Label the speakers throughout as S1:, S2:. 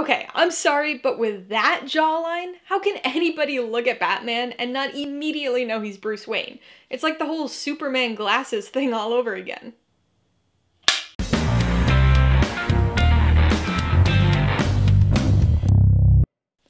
S1: Okay, I'm sorry, but with that jawline, how can anybody look at Batman and not immediately know he's Bruce Wayne? It's like the whole Superman glasses thing all over again.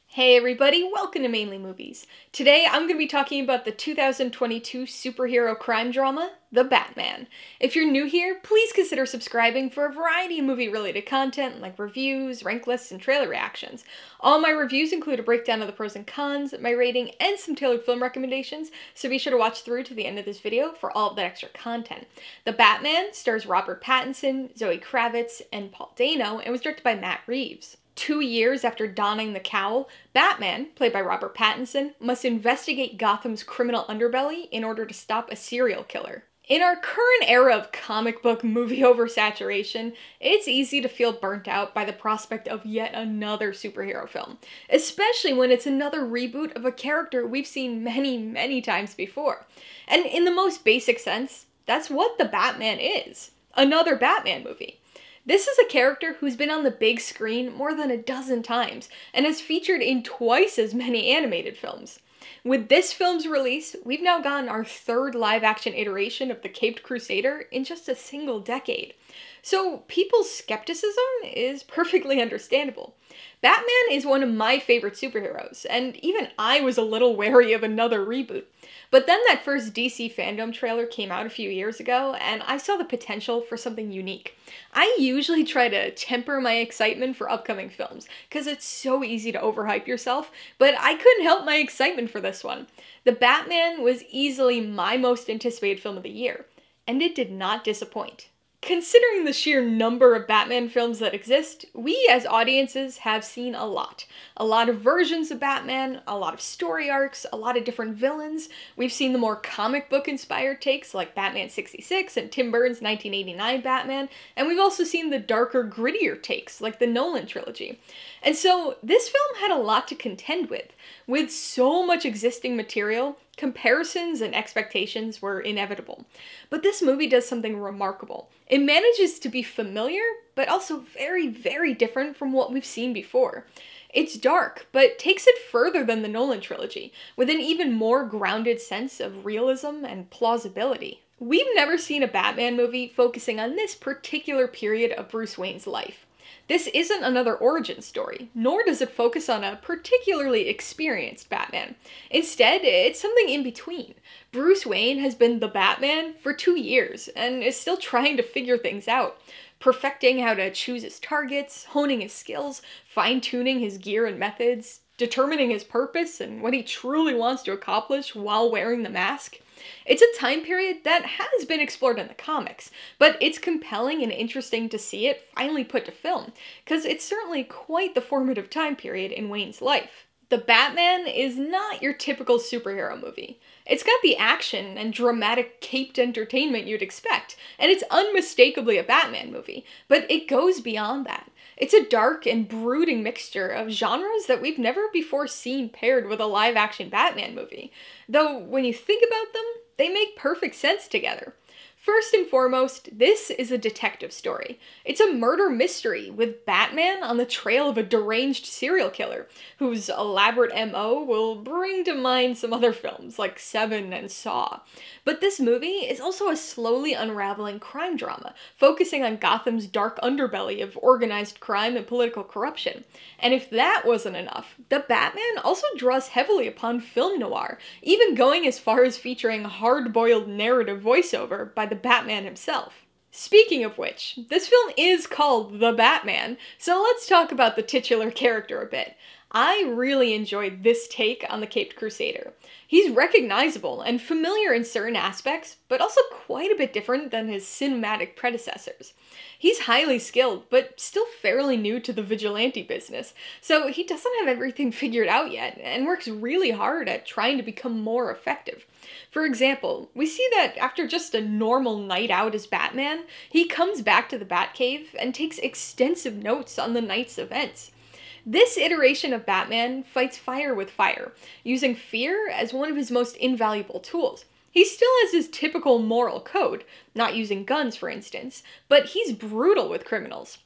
S1: Hey everybody, welcome to Mainly Movies. Today I'm going to be talking about the 2022 superhero crime drama, The Batman. If you're new here, please consider subscribing for a variety of movie-related content like reviews, rank lists, and trailer reactions. All my reviews include a breakdown of the pros and cons, my rating, and some tailored film recommendations, so be sure to watch through to the end of this video for all of that extra content. The Batman stars Robert Pattinson, Zoe Kravitz, and Paul Dano, and was directed by Matt Reeves. 2 years after donning the cowl, Batman, played by Robert Pattinson, must investigate Gotham's criminal underbelly in order to stop a serial killer. In our current era of comic book movie oversaturation, it's easy to feel burnt out by the prospect of yet another superhero film, especially when it's another reboot of a character we've seen many times before. And in the most basic sense, that's what The Batman is. Another Batman movie. This is a character who's been on the big screen more than a dozen times, and has featured in twice as many animated films. With this film's release, we've now gotten our third live-action iteration of the Caped Crusader in just a single decade. So people's skepticism is perfectly understandable. Batman is one of my favorite superheroes, and even I was a little wary of another reboot. But then that first DC fandom trailer came out a few years ago, and I saw the potential for something unique. I usually try to temper my excitement for upcoming films, because it's so easy to overhype yourself, but I couldn't help my excitement for this one. The Batman was easily my most anticipated film of the year, and it did not disappoint. Considering the sheer number of Batman films that exist, we as audiences have seen a lot. A lot of versions of Batman, a lot of story arcs, a lot of different villains. We've seen the more comic book inspired takes like Batman 66 and Tim Burton's 1989 Batman, and we've also seen the darker, grittier takes like the Nolan trilogy. And so this film had a lot to contend with. With so much existing material, comparisons and expectations were inevitable. But this movie does something remarkable. It manages to be familiar, but also very different from what we've seen before. It's dark, but takes it further than the Nolan trilogy, with an even more grounded sense of realism and plausibility. We've never seen a Batman movie focusing on this particular period of Bruce Wayne's life. This isn't another origin story, nor does it focus on a particularly experienced Batman. Instead, it's something in between. Bruce Wayne has been the Batman for 2 years, and is still trying to figure things out, perfecting how to choose his targets, honing his skills, fine-tuning his gear and methods, determining his purpose and what he truly wants to accomplish while wearing the mask. It's a time period that has been explored in the comics, but it's compelling and interesting to see it finally put to film, because it's certainly quite the formative time period in Wayne's life. The Batman is not your typical superhero movie. It's got the action and dramatic caped entertainment you'd expect, and it's unmistakably a Batman movie, but it goes beyond that. It's a dark and brooding mixture of genres that we've never before seen paired with a live-action Batman movie. Though, when you think about them, they make perfect sense together. First and foremost, this is a detective story. It's a murder mystery with Batman on the trail of a deranged serial killer, whose elaborate MO will bring to mind some other films like Seven and Saw. But this movie is also a slowly unraveling crime drama, focusing on Gotham's dark underbelly of organized crime and political corruption. And if that wasn't enough, The Batman also draws heavily upon film noir, even going as far as featuring hard-boiled narrative voiceover by the Batman himself. Speaking of which, this film is called The Batman, so let's talk about the titular character a bit. I really enjoyed this take on the Caped Crusader. He's recognizable and familiar in certain aspects, but also quite a bit different than his cinematic predecessors. He's highly skilled, but still fairly new to the vigilante business, so he doesn't have everything figured out yet, and works really hard at trying to become more effective. For example, we see that after just a normal night out as Batman, he comes back to the Batcave and takes extensive notes on the night's events. This iteration of Batman fights fire with fire, using fear as one of his most invaluable tools. He still has his typical moral code, not using guns for instance, but he's brutal with criminals.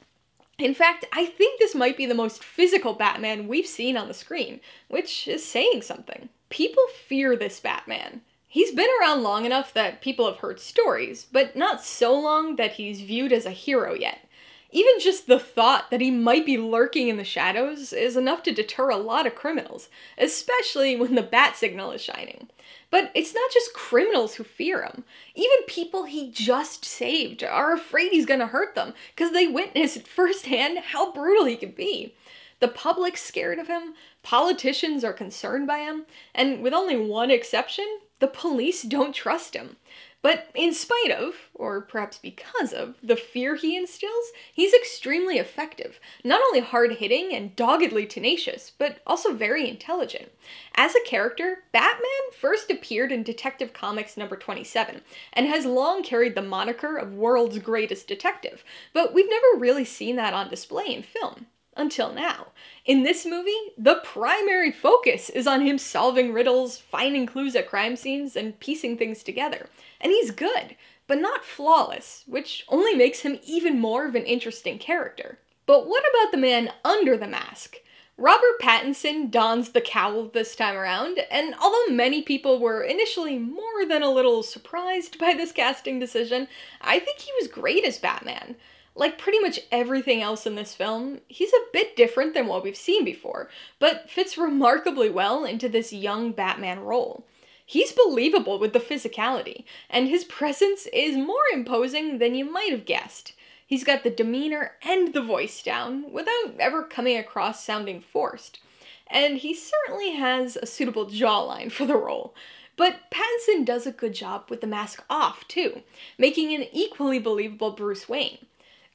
S1: In fact, I think this might be the most physical Batman we've seen on the screen, which is saying something. People fear this Batman. He's been around long enough that people have heard stories, but not so long that he's viewed as a hero yet. Even just the thought that he might be lurking in the shadows is enough to deter a lot of criminals, especially when the bat signal is shining. But it's not just criminals who fear him. Even people he just saved are afraid he's gonna hurt them, because they witnessed firsthand how brutal he can be. The public's scared of him, politicians are concerned by him, and with only one exception, the police don't trust him. But in spite of, or perhaps because of, the fear he instills, he's extremely effective. Not only hard-hitting and doggedly tenacious, but also very intelligent. As a character, Batman first appeared in Detective Comics number 27, and has long carried the moniker of world's greatest detective, but we've never really seen that on display in film. Until now. In this movie, the primary focus is on him solving riddles, finding clues at crime scenes, and piecing things together. And he's good, but not flawless, which only makes him even more of an interesting character. But what about the man under the mask? Robert Pattinson dons the cowl this time around, and although many people were initially more than a little surprised by this casting decision, I think he was great as Batman. Like pretty much everything else in this film, he's a bit different than what we've seen before, but fits remarkably well into this young Batman role. He's believable with the physicality, and his presence is more imposing than you might have guessed. He's got the demeanor and the voice down, without ever coming across sounding forced. And he certainly has a suitable jawline for the role. But Pattinson does a good job with the mask off, too, making an equally believable Bruce Wayne.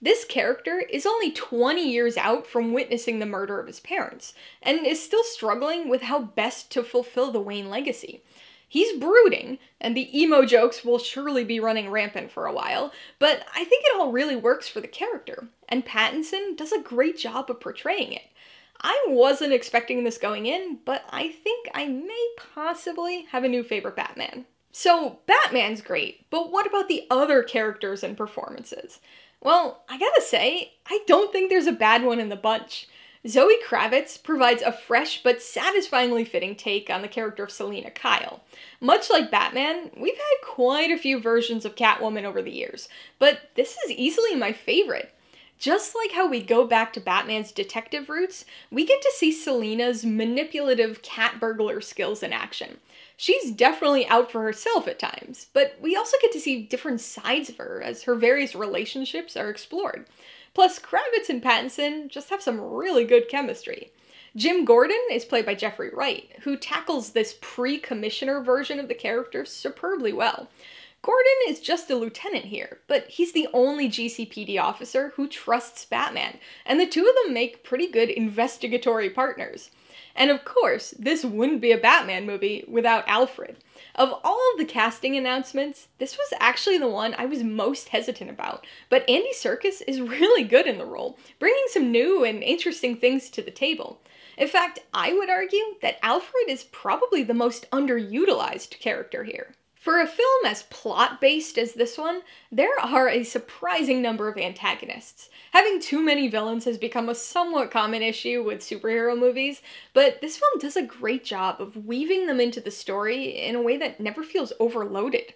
S1: This character is only 20 years out from witnessing the murder of his parents, and is still struggling with how best to fulfill the Wayne legacy. He's brooding, and the emo jokes will surely be running rampant for a while, but I think it all really works for the character, and Pattinson does a great job of portraying it. I wasn't expecting this going in, but I think I may possibly have a new favorite Batman. So, Batman's great, but what about the other characters and performances? Well, I gotta say, I don't think there's a bad one in the bunch. Zoe Kravitz provides a fresh but satisfyingly fitting take on the character of Selina Kyle. Much like Batman, we've had quite a few versions of Catwoman over the years, but this is easily my favorite. Just like how we go back to Batman's detective roots, we get to see Selina's manipulative cat burglar skills in action. She's definitely out for herself at times, but we also get to see different sides of her as her various relationships are explored. Plus, Kravitz and Pattinson just have some really good chemistry. Jim Gordon is played by Jeffrey Wright, who tackles this pre-commissioner version of the character superbly well. Gordon is just a lieutenant here, but he's the only GCPD officer who trusts Batman, and the two of them make pretty good investigatory partners. And of course, this wouldn't be a Batman movie without Alfred. Of all of the casting announcements, this was actually the one I was most hesitant about, but Andy Serkis is really good in the role, bringing some new and interesting things to the table. In fact, I would argue that Alfred is probably the most underutilized character here. For a film as plot-based as this one, there are a surprising number of antagonists. Having too many villains has become a somewhat common issue with superhero movies, but this film does a great job of weaving them into the story in a way that never feels overloaded.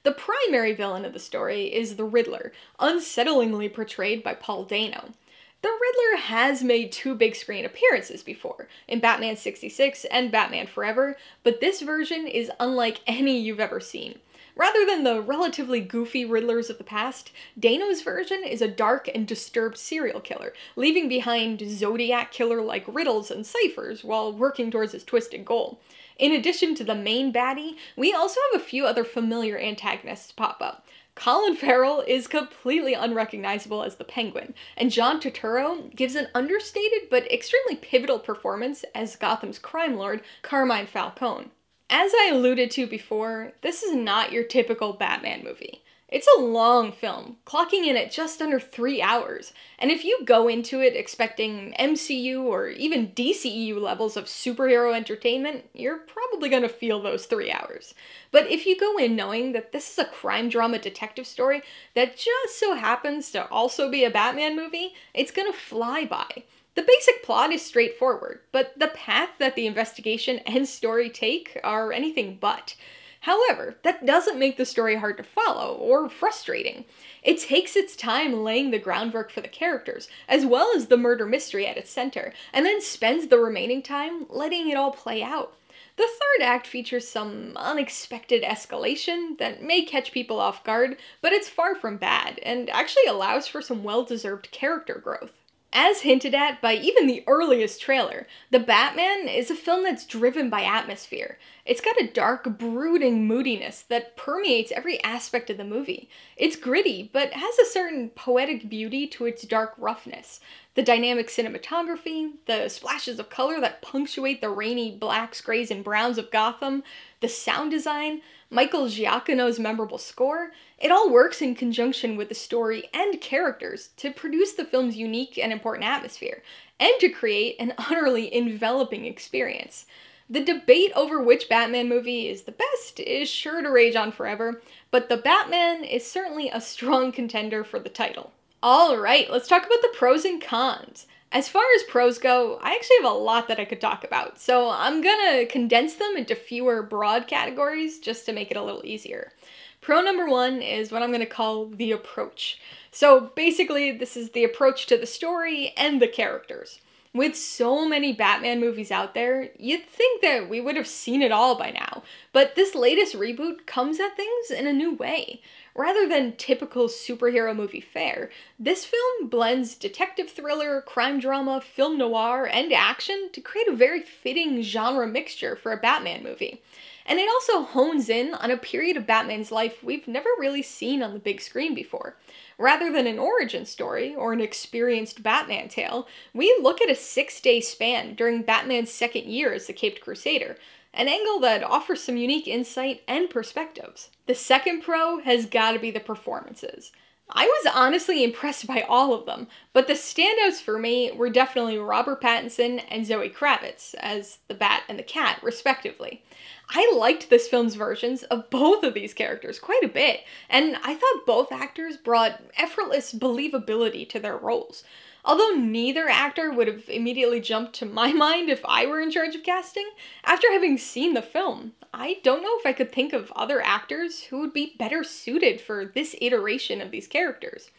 S1: The primary villain of the story is the Riddler, unsettlingly portrayed by Paul Dano. The Riddler has made two big screen appearances before, in Batman 66 and Batman Forever, but this version is unlike any you've ever seen. Rather than the relatively goofy Riddlers of the past, Dano's version is a dark and disturbed serial killer, leaving behind Zodiac killer-like riddles and ciphers while working towards his twisted goal. In addition to the main baddie, we also have a few other familiar antagonists pop up. Colin Farrell is completely unrecognizable as the Penguin, and John Turturro gives an understated but extremely pivotal performance as Gotham's crime lord, Carmine Falcone. As I alluded to before, this is not your typical Batman movie. It's a long film, clocking in at just under 3 hours, and if you go into it expecting MCU or even DCEU levels of superhero entertainment, you're probably gonna feel those 3 hours. But if you go in knowing that this is a crime drama detective story that just so happens to also be a Batman movie, it's gonna fly by. The basic plot is straightforward, but the path that the investigation and story take are anything but. However, that doesn't make the story hard to follow or frustrating. It takes its time laying the groundwork for the characters, as well as the murder mystery at its center, and then spends the remaining time letting it all play out. The third act features some unexpected escalation that may catch people off guard, but it's far from bad, and actually allows for some well-deserved character growth. As hinted at by even the earliest trailer, The Batman is a film that's driven by atmosphere. It's got a dark, brooding moodiness that permeates every aspect of the movie. It's gritty, but has a certain poetic beauty to its dark roughness. The dynamic cinematography, the splashes of color that punctuate the rainy blacks, grays, and browns of Gotham, the sound design, Michael Giacchino's memorable score, it all works in conjunction with the story and characters to produce the film's unique and important atmosphere, and to create an utterly enveloping experience. The debate over which Batman movie is the best is sure to rage on forever, but The Batman is certainly a strong contender for the title. Alright, let's talk about the pros and cons. As far as pros go, I actually have a lot that I could talk about, so I'm gonna condense them into fewer broad categories just to make it a little easier. Pro number one is what I'm gonna call the approach. So basically, this is the approach to the story and the characters. With so many Batman movies out there, you'd think that we would have seen it all by now, but this latest reboot comes at things in a new way. Rather than typical superhero movie fare, this film blends detective thriller, crime drama, film noir, and action to create a very fitting genre mixture for a Batman movie. And it also hones in on a period of Batman's life we've never really seen on the big screen before. Rather than an origin story or an experienced Batman tale, we look at a 6-day span during Batman's second year as the Caped Crusader, an angle that offers some unique insight and perspectives. The second pro has gotta be the performances. I was honestly impressed by all of them, but the standouts for me were definitely Robert Pattinson and Zoe Kravitz as the Bat and the Cat, respectively. I liked this film's versions of both of these characters quite a bit, and I thought both actors brought effortless believability to their roles. Although neither actor would have immediately jumped to my mind if I were in charge of casting, after having seen the film, I don't know if I could think of other actors who would be better suited for this iteration of these characters.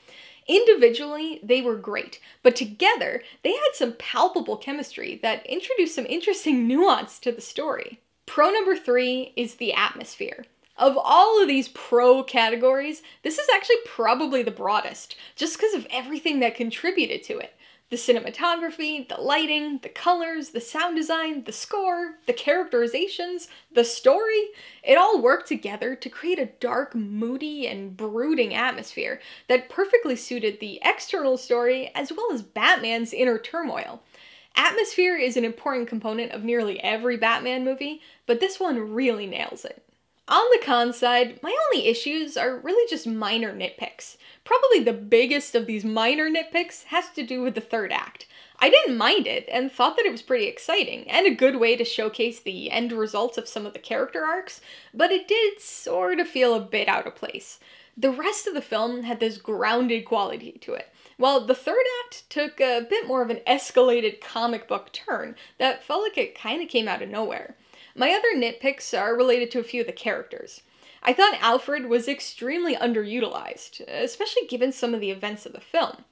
S1: Individually, they were great, but together, they had some palpable chemistry that introduced some interesting nuance to the story. Pro number 3 is the atmosphere. Of all of these pro categories, this is actually probably the broadest, just because of everything that contributed to it. The cinematography, the lighting, the colors, the sound design, the score, the characterizations, the story, it all worked together to create a dark, moody, and brooding atmosphere that perfectly suited the external story as well as Batman's inner turmoil. Atmosphere is an important component of nearly every Batman movie, but this one really nails it. On the con side, my only issues are really just minor nitpicks. Probably the biggest of these minor nitpicks has to do with the third act. I didn't mind it and thought that it was pretty exciting and a good way to showcase the end results of some of the character arcs, but it did sort of feel a bit out of place. The rest of the film had this grounded quality to it, while the third act took a bit more of an escalated comic book turn that felt like it kind of came out of nowhere. My other nitpicks are related to a few of the characters. I thought Alfred was extremely underutilized, especially given some of the events of the film.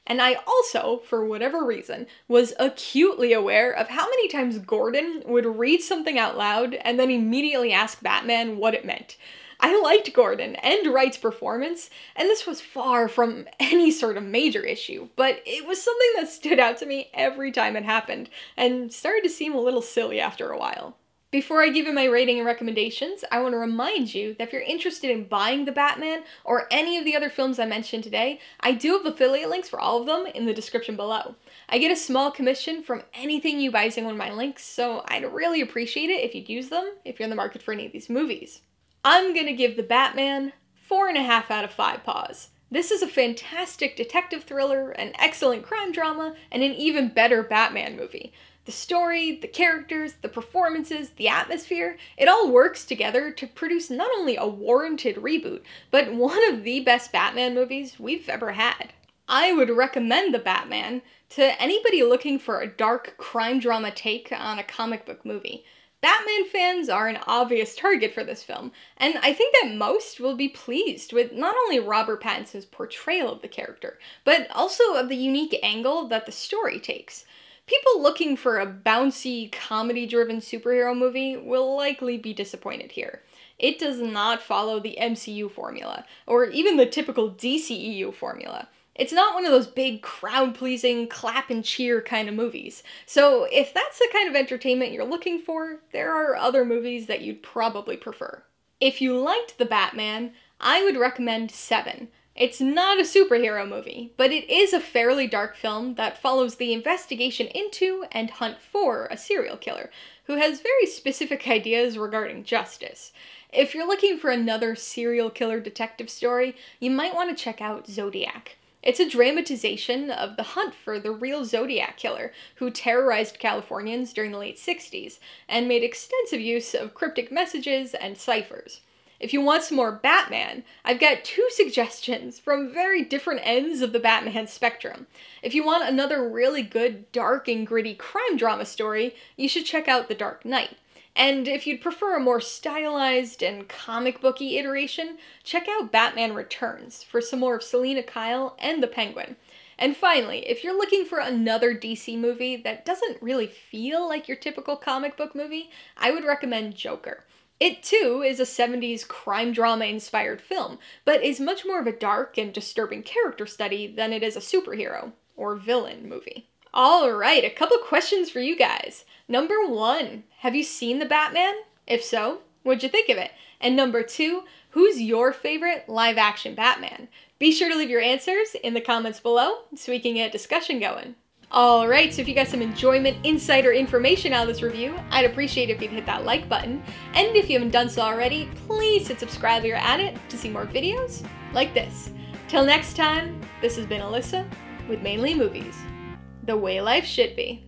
S1: And I also, for whatever reason, was acutely aware of how many times Gordon would read something out loud and then immediately ask Batman what it meant. I liked Gordon and Wright's performance, and this was far from any sort of major issue, but it was something that stood out to me every time it happened, and started to seem a little silly after a while. Before I give you my rating and recommendations, I want to remind you that if you're interested in buying The Batman or any of the other films I mentioned today, I do have affiliate links for all of them in the description below. I get a small commission from anything you buy using one of my links, so I'd really appreciate it if you'd use them if you're in the market for any of these movies. I'm gonna give The Batman 4.5 out of 5 paws. This is a fantastic detective thriller, an excellent crime drama, and an even better Batman movie. The story, the characters, the performances, the atmosphere, it all works together to produce not only a warranted reboot, but one of the best Batman movies we've ever had. I would recommend The Batman to anybody looking for a dark crime drama take on a comic book movie. Batman fans are an obvious target for this film, and I think that most will be pleased with not only Robert Pattinson's portrayal of the character, but also of the unique angle that the story takes. People looking for a bouncy, comedy-driven superhero movie will likely be disappointed here. It does not follow the MCU formula, or even the typical DCEU formula. It's not one of those big, crowd-pleasing, clap-and-cheer kind of movies. So if that's the kind of entertainment you're looking for, there are other movies that you'd probably prefer. If you liked The Batman, I would recommend Seven. It's not a superhero movie, but it is a fairly dark film that follows the investigation into and hunt for a serial killer, who has very specific ideas regarding justice. If you're looking for another serial killer detective story, you might want to check out Zodiac. It's a dramatization of the hunt for the real Zodiac killer, who terrorized Californians during the late 60s, and made extensive use of cryptic messages and ciphers. If you want some more Batman, I've got 2 suggestions from very different ends of the Batman spectrum. If you want another really good, dark and gritty crime drama story, you should check out The Dark Knight. And if you'd prefer a more stylized and comic booky iteration, check out Batman Returns for some more of Selina Kyle and the Penguin. And finally, if you're looking for another DC movie that doesn't really feel like your typical comic book movie, I would recommend Joker. It too is a 70s crime drama inspired film, but is much more of a dark and disturbing character study than it is a superhero or villain movie. Alright, a couple questions for you guys. Number 1, have you seen The Batman? If so, what'd you think of it? And number 2, who's your favorite live-action Batman? Be sure to leave your answers in the comments below so we can get a discussion going. Alright, so if you got some enjoyment, insight, or information out of this review, I'd appreciate it if you'd hit that like button. And if you haven't done so already, please hit subscribe if you're at it to see more videos like this. Till next time, this has been Alyssa with Mainly Movies, the way life should be.